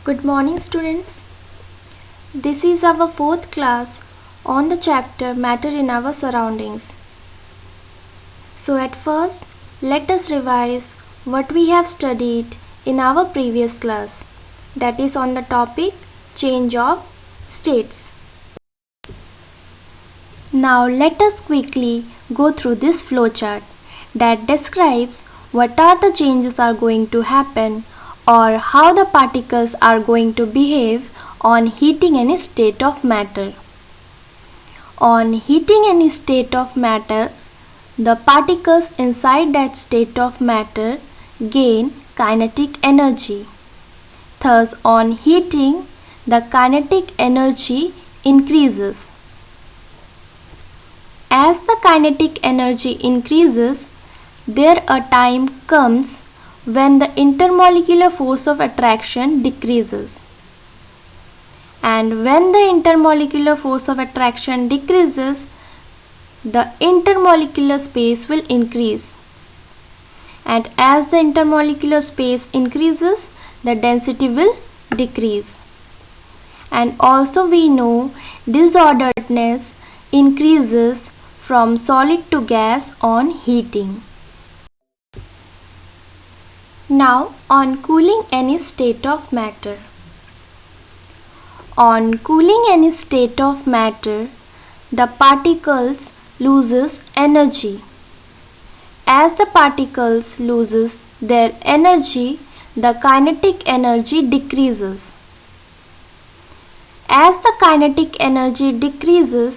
Good morning, students. This is our fourth class on the chapter Matter in Our Surroundings. So at first, let us revise what we have studied in our previous class, that is on the topic change of states. Now let us quickly go through this flowchart that describes what are the changes are going to happen or how the particles are going to behave on heating any state of matter. On heating any state of matter, the particles inside that state of matter gain kinetic energy. Thus, on heating, the kinetic energy increases. As the kinetic energy increases, there a time comes when the intermolecular force of attraction decreases. And when the intermolecular force of attraction decreases, the intermolecular space will increase. And as the intermolecular space increases, the density will decrease. And also we know disorderedness increases from solid to gas on heating. Now on cooling any state of matter. On cooling any state of matter, the particles loses energy. As the particles loses their energy, the kinetic energy decreases. As the kinetic energy decreases,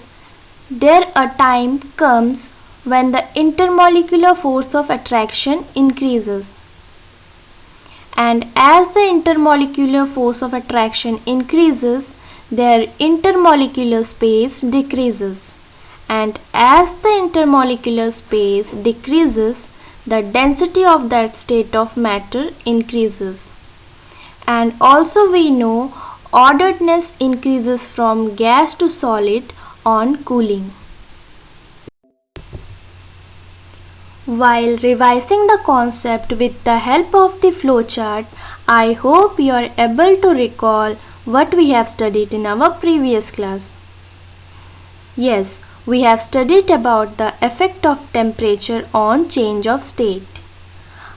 there a time comes when the intermolecular force of attraction increases. And as the intermolecular force of attraction increases, their intermolecular space decreases. And as the intermolecular space decreases, the density of that state of matter increases. And also we know orderedness increases from gas to solid on cooling. While revising the concept with the help of the flowchart, I hope you are able to recall what we have studied in our previous class. Yes, we have studied about the effect of temperature on change of state.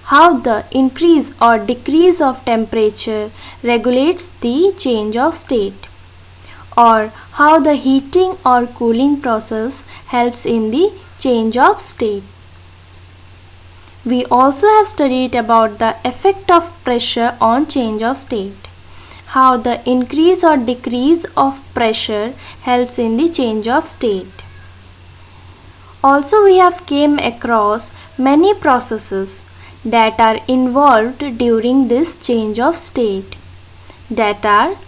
How the increase or decrease of temperature regulates the change of state. Or how the heating or cooling process helps in the change of state. We also have studied about the effect of pressure on change of state. How the increase or decrease of pressure helps in the change of state. Also we have came across many processes that are involved during this change of state, that are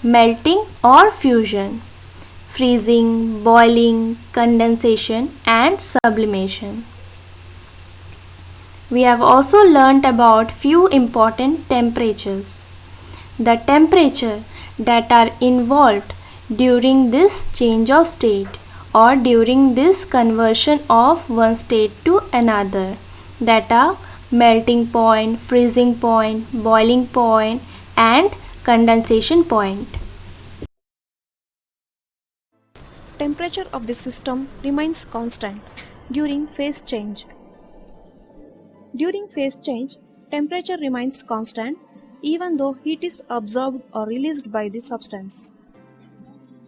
melting or fusion, freezing, boiling, condensation and sublimation. We have also learnt about few important temperatures. The temperature that are involved during this change of state or during this conversion of one state to another, that are melting point, freezing point, boiling point and condensation point. Temperature of the system remains constant during phase change. During phase change, temperature remains constant even though heat is absorbed or released by the substance.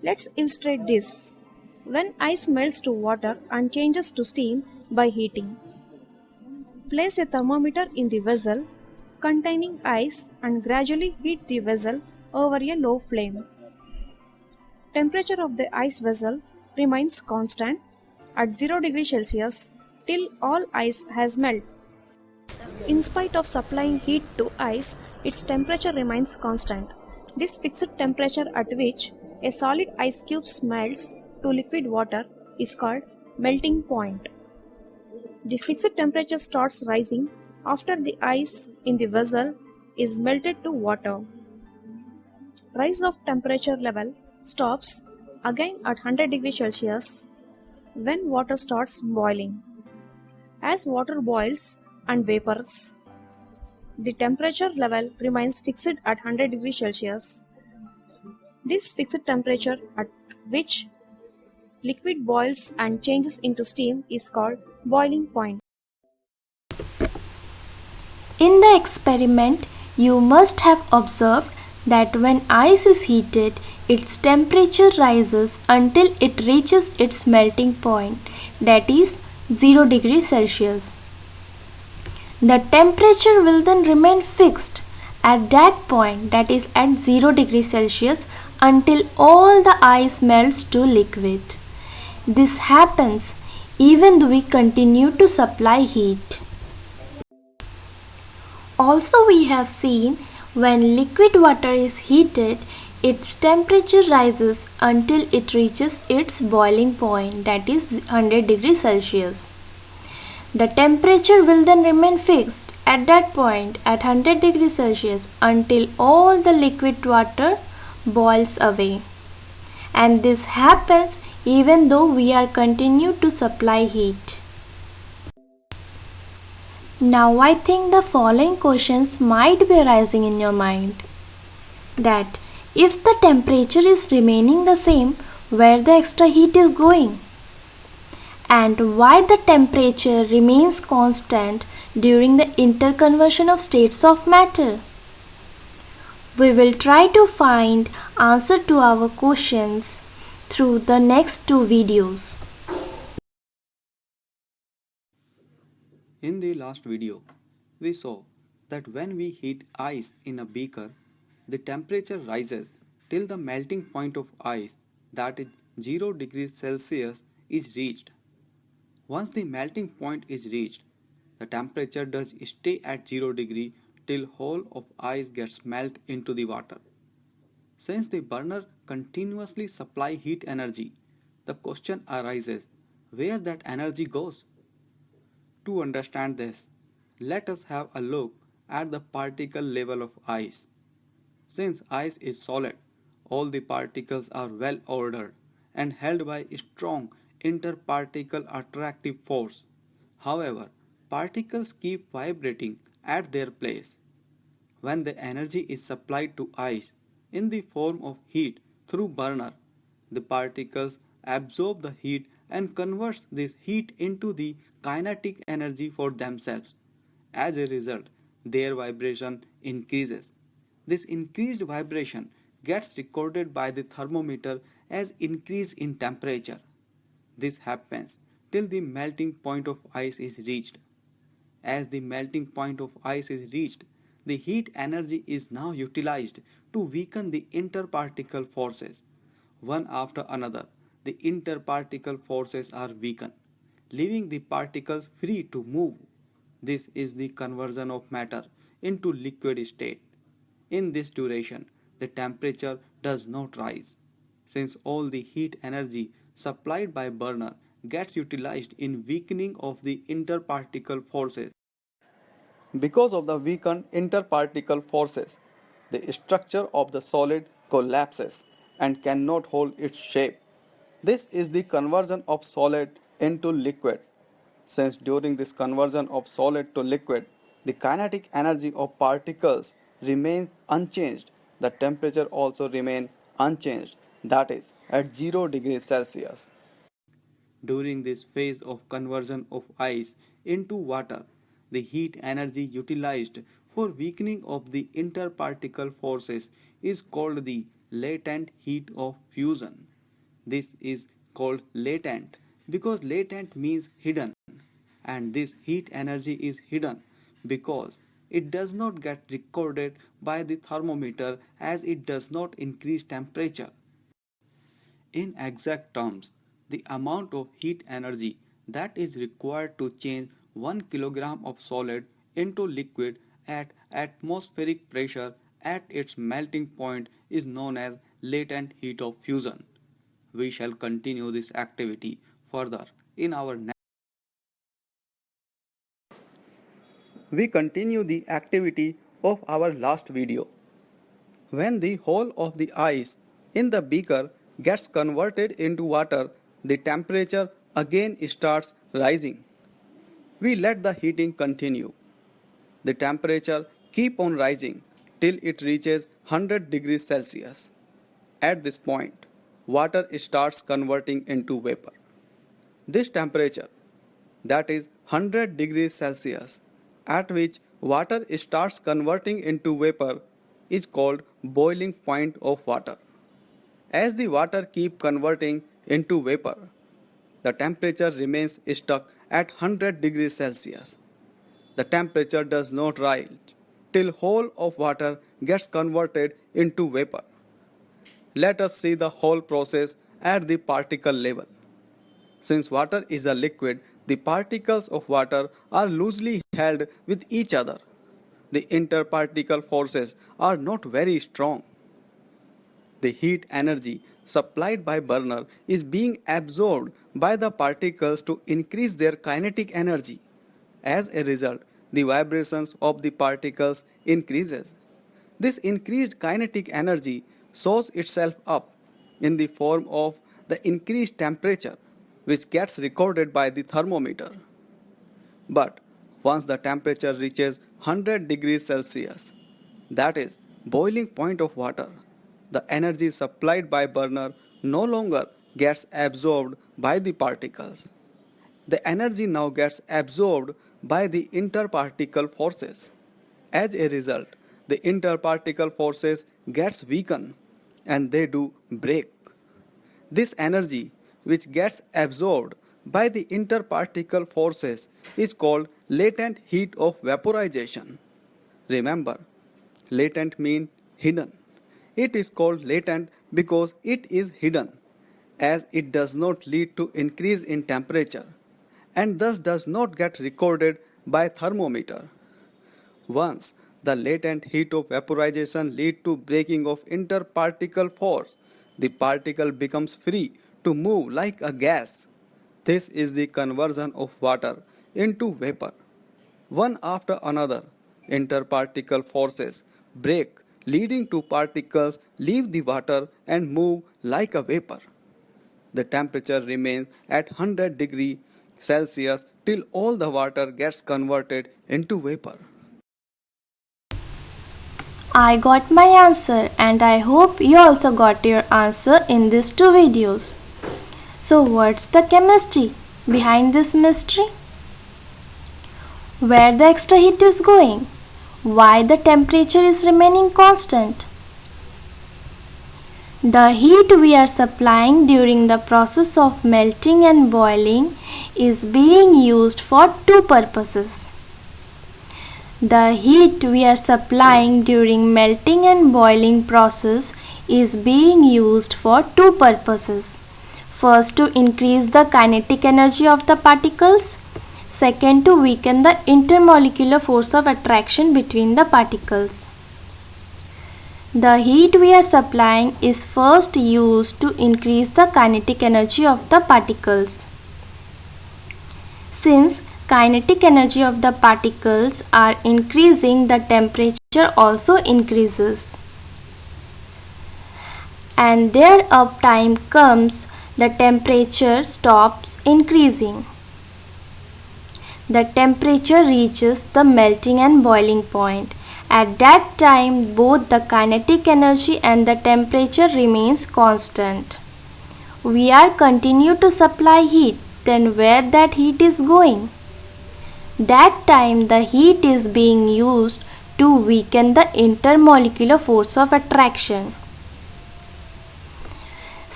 Let's illustrate this. When ice melts to water and changes to steam by heating. Place a thermometer in the vessel containing ice and gradually heat the vessel over a low flame. Temperature of the ice vessel remains constant at 0 degrees Celsius till all ice has melted. In spite of supplying heat to ice, its temperature remains constant. This fixed temperature at which a solid ice cube melts to liquid water is called melting point. The fixed temperature starts rising after the ice in the vessel is melted to water. Rise of temperature level stops again at 100 degrees Celsius when water starts boiling. As water boils and vapors, The temperature level remains fixed at 100 degrees Celsius. This fixed temperature at which liquid boils and changes into steam is called boiling point. In the experiment, you must have observed that when ice is heated, its temperature rises until it reaches its melting point, that is 0 degrees Celsius. The temperature will then remain fixed at that point, that is at 0 degrees Celsius, until all the ice melts to liquid. This happens even though we continue to supply heat. Also, we have seen when liquid water is heated, its temperature rises until it reaches its boiling point, that is 100 degrees Celsius. The temperature will then remain fixed at that point at 100 degrees Celsius until all the liquid water boils away. And this happens even though we are continue to supply heat. Now I think the following questions might be arising in your mind. That if the temperature is remaining the same, where the extra heat is going? And why the temperature remains constant during the interconversion of states of matter? We will try to find answer to our questions through the next two videos. In the last video, we saw that when we heat ice in a beaker, the temperature rises till the melting point of ice, that is 0 degrees Celsius, is reached. Once the melting point is reached, the temperature does stay at 0 degree till whole of ice gets melt into the water. Since the burner continuously supply heat energy, the question arises where that energy goes. To understand this, let us have a look at the particle level of ice. Since ice is solid, all the particles are well ordered and held by a strong interparticle attractive force. However, particles keep vibrating at their place. When the energy is supplied to ice in the form of heat through burner, the particles absorb the heat and converts this heat into the kinetic energy for themselves. As a result, their vibration increases. This increased vibration gets recorded by the thermometer as increase in temperature. This happens till the melting point of ice is reached. As the melting point of ice is reached, the heat energy is now utilized to weaken the interparticle forces. One after another, the interparticle forces are weakened, leaving the particles free to move. This is the conversion of matter into liquid state. In this duration, the temperature does not rise, since all the heat energy supplied by burner gets utilized in weakening of the interparticle forces. Because of the weakened interparticle forces, the structure of the solid collapses and cannot hold its shape. This is the conversion of solid into liquid. Since during this conversion of solid to liquid, the kinetic energy of particles remains unchanged, the temperature also remains unchanged, that is at 0 degrees Celsius. During this phase of conversion of ice into water, the heat energy utilized for weakening of the interparticle forces is called the latent heat of fusion. This is called latent because latent means hidden, and this heat energy is hidden because it does not get recorded by the thermometer as it does not increase temperature. In exact terms, the amount of heat energy that is required to change 1 kilogram of solid into liquid at atmospheric pressure at its melting point is known as latent heat of fusion. We shall continue this activity further in our next. We continue the activity of our last video. When the whole of the ice in the beaker gets converted into water, the temperature again starts rising. We let the heating continue. The temperature keep on rising till it reaches 100 degrees Celsius. At this point, water starts converting into vapor. This temperature, that is 100 degrees Celsius, at which water starts converting into vapor, is called boiling point of water. As the water keeps converting into vapor, the temperature remains stuck at 100 degrees Celsius. The temperature does not rise till whole of water gets converted into vapor. Let us see the whole process at the particle level. Since water is a liquid, the particles of water are loosely held with each other. The interparticle forces are not very strong. The heat energy supplied by burner is being absorbed by the particles to increase their kinetic energy. As a result, the vibrations of the particles increases. This increased kinetic energy shows itself up in the form of the increased temperature, which gets recorded by the thermometer. But once the temperature reaches 100 degrees Celsius, that is boiling point of water, the energy supplied by burner no longer gets absorbed by the particles. The energy now gets absorbed by the interparticle forces. As a result, the interparticle forces gets weakened and they do break. This energy which gets absorbed by the interparticle forces is called latent heat of vaporization. Remember, latent means hidden. It is called latent because it is hidden, as it does not lead to increase in temperature and thus does not get recorded by thermometer. Once the latent heat of vaporization leads to breaking of interparticle force, the particle becomes free to move like a gas. This is the conversion of water into vapor. One after another, interparticle forces break, leading to particles leave the water and move like a vapor. The temperature remains at 100 degrees Celsius till all the water gets converted into vapor. I got my answer and I hope you also got your answer in these two videos. So what's the chemistry behind this mystery? Where the extra heat is going? Why the temperature is remaining constant? The heat we are supplying during the process of melting and boiling is being used for two purposes. The heat we are supplying during melting and boiling process is being used for two purposes. First, to increase the kinetic energy of the particles. Second, to weaken the intermolecular force of attraction between the particles. The heat we are supplying is first used to increase the kinetic energy of the particles. Since kinetic energy of the particles are increasing, the temperature also increases. And there a time comes the temperature stops increasing. The temperature reaches the melting and boiling point. At that time, both the kinetic energy and the temperature remains constant. We are continue to supply heat, then where that heat is going? That time the heat is being used to weaken the intermolecular force of attraction.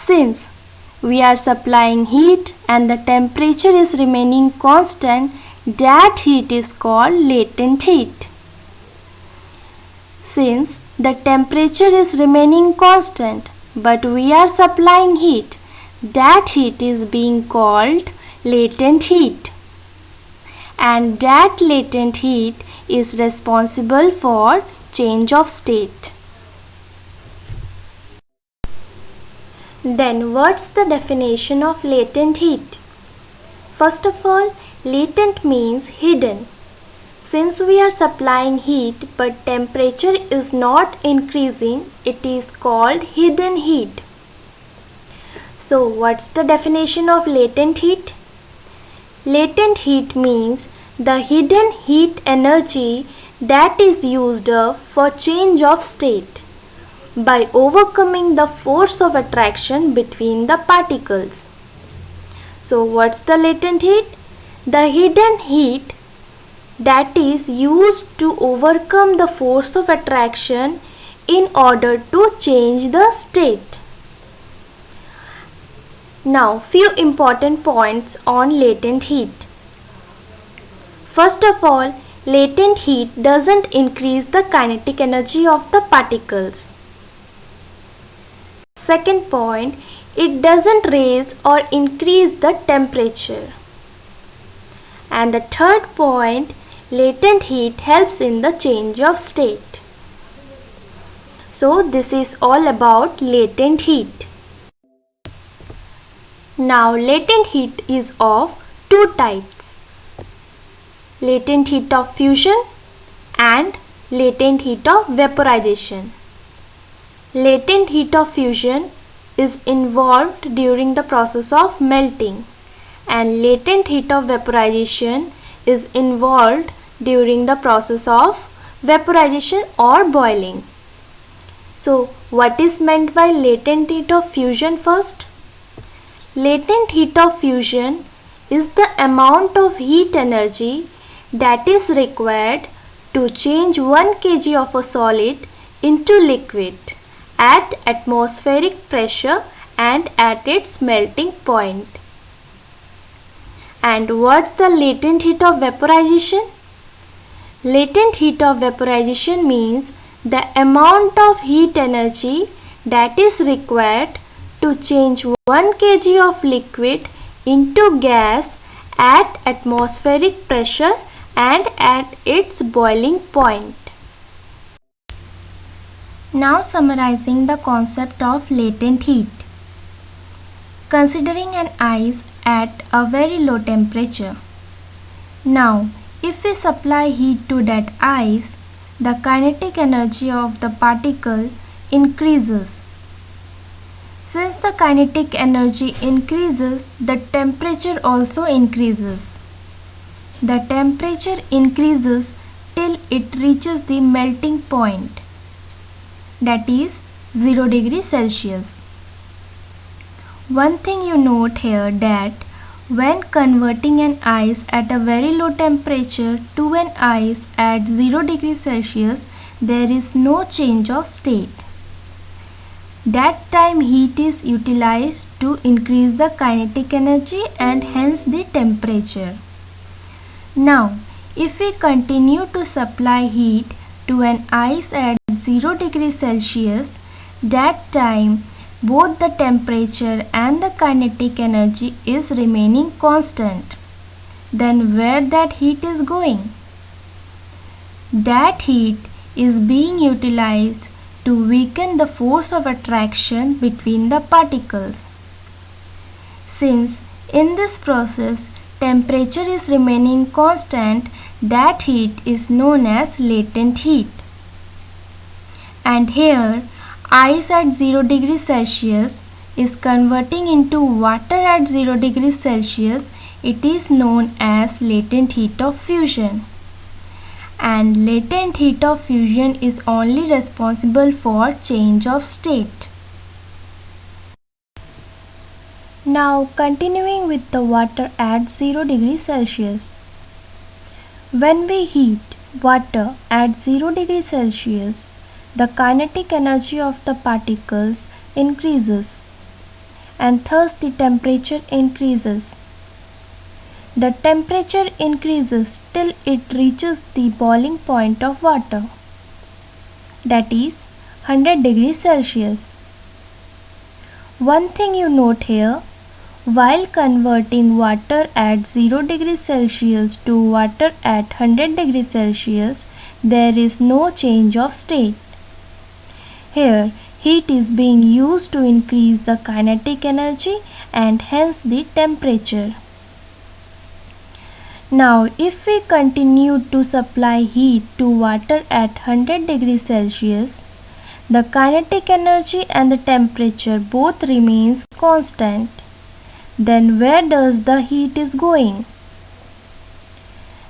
Since we are supplying heat and the temperature is remaining constant, that heat is called latent heat. Since the temperature is remaining constant but we are supplying heat, that heat is being called latent heat. And that latent heat is responsible for change of state. Then what's the definition of latent heat? First of all, latent means hidden. Since we are supplying heat but temperature is not increasing, it is called hidden heat. So what's the definition of latent heat? Latent heat means the hidden heat energy that is used for change of state by overcoming the force of attraction between the particles. So what's the latent heat? The hidden heat that is used to overcome the force of attraction in order to change the state. Now, few important points on latent heat. First of all, latent heat doesn't increase the kinetic energy of the particles. Second point, it doesn't raise or increase the temperature. And the third point, latent heat helps in the change of state. So this is all about latent heat. Now latent heat is of two types: latent heat of fusion and latent heat of vaporization. Latent heat of fusion is involved during the process of melting, and latent heat of vaporization is involved during the process of vaporization or boiling. So what is meant by latent heat of fusion first? Latent heat of fusion is the amount of heat energy that is required to change 1 kg of a solid into liquid at atmospheric pressure and at its melting point. And what's the latent heat of vaporization? Latent heat of vaporization means the amount of heat energy that is required to change 1 kg of liquid into gas at atmospheric pressure and at its boiling point. Now summarizing the concept of latent heat. Considering an ice at a very low temperature. Now, if we supply heat to that ice, the kinetic energy of the particle increases. Since the kinetic energy increases, the temperature also increases. The temperature increases till it reaches the melting point, that is 0 degree Celsius. One thing you note here that when converting an ice at a very low temperature to an ice at 0 degree Celsius, there is no change of state. That time heat is utilized to increase the kinetic energy and hence the temperature. Now, if we continue to supply heat to an ice at 0 degree Celsius, that time both the temperature and the kinetic energy is remaining constant. Then where that heat is going? That heat is being utilized to weaken the force of attraction between the particles. Since in this process temperature is remaining constant, that heat is known as latent heat. And here ice at 0 degree Celsius is converting into water at 0 degree Celsius. It is known as latent heat of fusion. And latent heat of fusion is only responsible for change of state. Now continuing with the water at 0 degree Celsius. When we heat water at 0 degree Celsius, the kinetic energy of the particles increases and thus the temperature increases. The temperature increases till it reaches the boiling point of water, that is 100 degrees Celsius. One thing you note here, while converting water at 0 degrees Celsius to water at 100 degrees Celsius, there is no change of state. Here, heat is being used to increase the kinetic energy and hence the temperature. Now, if we continue to supply heat to water at 100 degrees Celsius, the kinetic energy and the temperature both remains constant. Then where does the heat is going?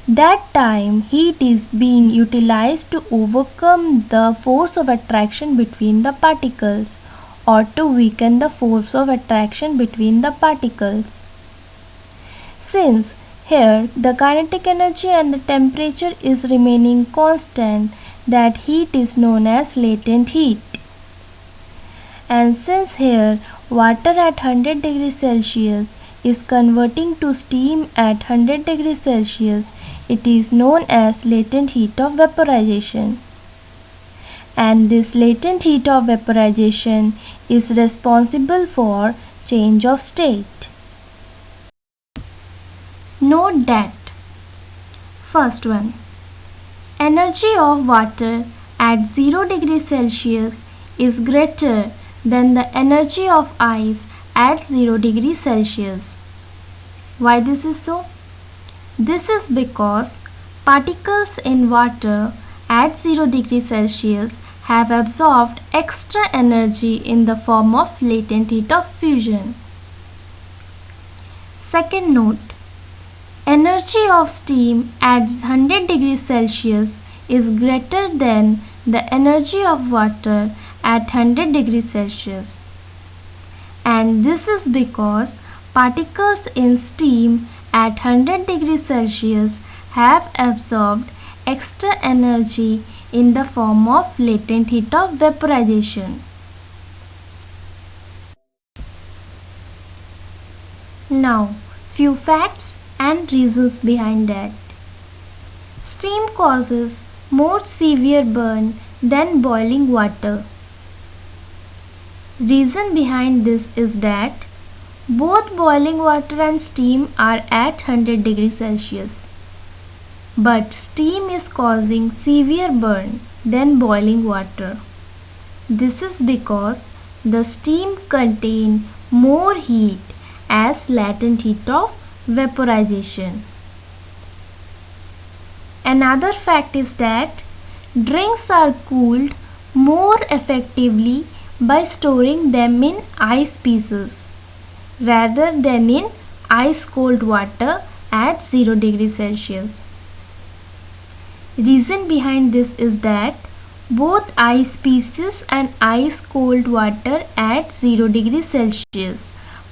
That time heat is being utilized to overcome the force of attraction between the particles or to weaken the force of attraction between the particles. Since here the kinetic energy and the temperature is remaining constant, that heat is known as latent heat. And since here water at 100 degrees Celsius is converting to steam at 100 degrees Celsius, it is known as latent heat of vaporization. And this latent heat of vaporization is responsible for change of state. Note that first one, energy of water at 0 degrees Celsius is greater than the energy of ice at 0 degrees Celsius. Why this is so? This is because particles in water at 0 degrees Celsius have absorbed extra energy in the form of latent heat of fusion. Second note, energy of steam at 100 degrees Celsius is greater than the energy of water at 100 degrees Celsius. And this is because particles in steam at 100 degrees Celsius have absorbed extra energy in the form of latent heat of vaporization. Now, few facts and reasons behind that. Steam causes more severe burn than boiling water. Reason behind this is that both boiling water and steam are at 100 degrees Celsius. But steam is causing severe burn than boiling water. This is because the steam contains more heat as latent heat of vaporization. Another fact is that drinks are cooled more effectively by storing them in ice pieces rather than in ice cold water at 0 degrees Celsius. Reason behind this is that both ice pieces and ice cold water at 0 degrees Celsius,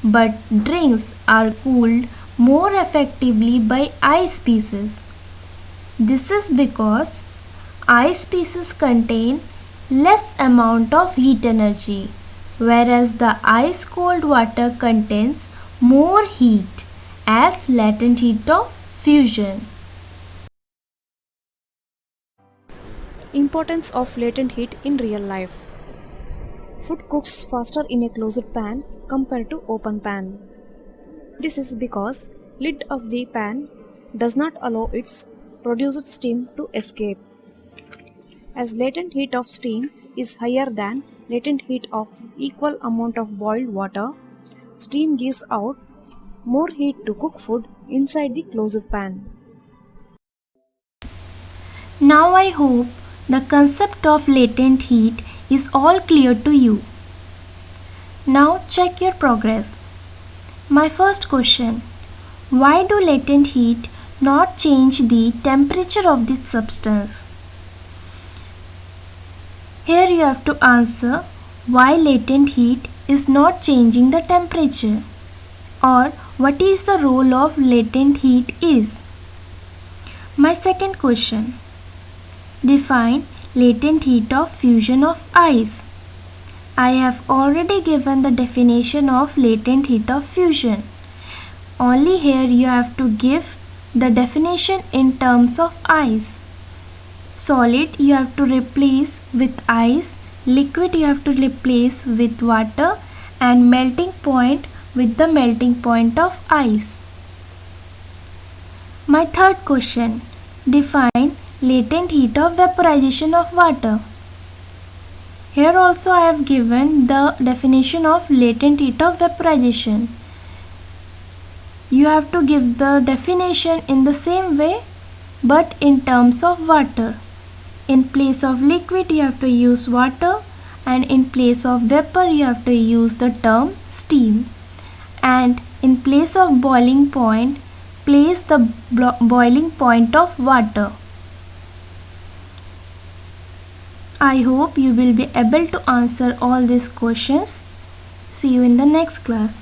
but drinks are cooled more effectively by ice pieces. This is because ice pieces contain less amount of heat energy, whereas the ice cold water contains more heat as latent heat of fusion. Importance of latent heat in real life. Food cooks faster in a closed pan compared to open pan. This is because lid of the pan does not allow its produced steam to escape. As latent heat of steam is higher than latent heat of equal amount of boiled water, steam gives out more heat to cook food inside the closed pan. Now I hope the concept of latent heat is all clear to you. Now check your progress. My first question, why do latent heat not change the temperature of this substance? Here you have to answer why latent heat is not changing the temperature, or what is the role of latent heat is. My second question, define latent heat of fusion of ice. I have already given the definition of latent heat of fusion. Only here you have to give the definition in terms of ice. Solid you have to replace with ice, liquid you have to replace with water, and melting point with the melting point of ice. My third question, define latent heat of vaporization of water. Here also I have given the definition of latent heat of vaporization. You have to give the definition in the same way but in terms of water. In place of liquid you have to use water, and in place of vapor you have to use the term steam, and in place of boiling point place the boiling point of water? I hope you will be able to answer all these questions. See you in the next class.